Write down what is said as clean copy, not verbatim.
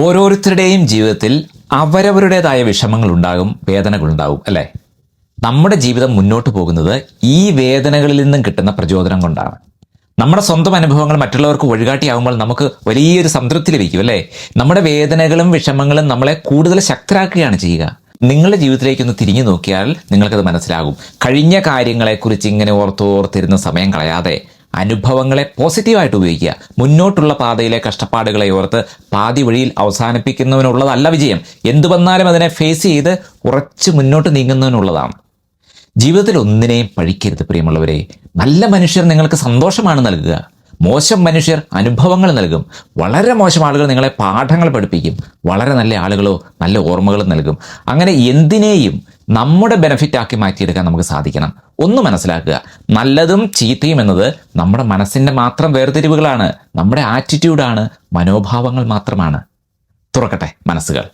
ഓരോരുത്തരുടെയും ജീവിതത്തിൽ അവരവരുടേതായ വിഷമങ്ങളുണ്ടാകും, വേദനകളുണ്ടാകും, അല്ലേ? നമ്മുടെ ജീവിതം മുന്നോട്ട് പോകുന്നത് ഈ വേദനകളിൽ നിന്നും കിട്ടുന്ന പ്രചോദനം കൊണ്ടാണ്. നമ്മുടെ സ്വന്തം അനുഭവങ്ങൾ മറ്റുള്ളവർക്ക് വഴികാട്ടിയാകുമ്പോൾ നമുക്ക് വലിയൊരു സംതൃപ്തി ലഭിക്കും, അല്ലേ? നമ്മുടെ വേദനകളും വിഷമങ്ങളും നമ്മളെ കൂടുതൽ ശക്തരാക്കുകയാണ് ചെയ്യുക. നിങ്ങളുടെ ജീവിതത്തിലേക്കൊന്ന് തിരിഞ്ഞു നോക്കിയാൽ നിങ്ങൾക്കത് മനസ്സിലാകും. കഴിഞ്ഞ കാര്യങ്ങളെക്കുറിച്ച് ഇങ്ങനെ ഓർത്തിരുന്ന സമയം കളയാതെ അനുഭവങ്ങളെ പോസിറ്റീവായിട്ട് ഉപയോഗിക്കുക. മുന്നോട്ടുള്ള പാതയിലെ കഷ്ടപ്പാടുകളെ ഓർത്ത് പാതി വഴിയിൽ അവസാനിപ്പിക്കുന്നവനുള്ളതല്ല വിജയം. എന്തു വന്നാലും അതിനെ ഫേസ് ചെയ്ത് ഉറച്ച് മുന്നോട്ട് നീങ്ങുന്നവനുള്ളതാണ്. ജീവിതത്തിൽ ഒന്നിനെയും പഴിക്കരുത് പ്രിയമുള്ളവരെ. നല്ല മനുഷ്യർ നിങ്ങൾക്ക് സന്തോഷമാണ് നൽകുക, മോശം മനുഷ്യർ അനുഭവങ്ങൾ നൽകും. വളരെ മോശം ആളുകൾ നിങ്ങളെ പാഠങ്ങൾ പഠിപ്പിക്കും, വളരെ നല്ല ആളുകളോ നല്ല ഓർമ്മകളും നൽകും. അങ്ങനെ എന്തിനേയും നമ്മുടെ ബെനഫിറ്റ് ആക്കി മാറ്റിയെടുക്കാൻ നമുക്ക് സാധിക്കണം. ഒന്ന് മനസ്സിലാക്കുക, നല്ലതും ചീത്തയും എന്നത് നമ്മുടെ മനസ്സിൻ്റെ മാത്രം വേർതിരിവുകളാണ്, നമ്മുടെ ആറ്റിറ്റ്യൂഡാണ്, മനോഭാവങ്ങൾ മാത്രമാണ്. തുറക്കട്ടെ മനസ്സുകൾ.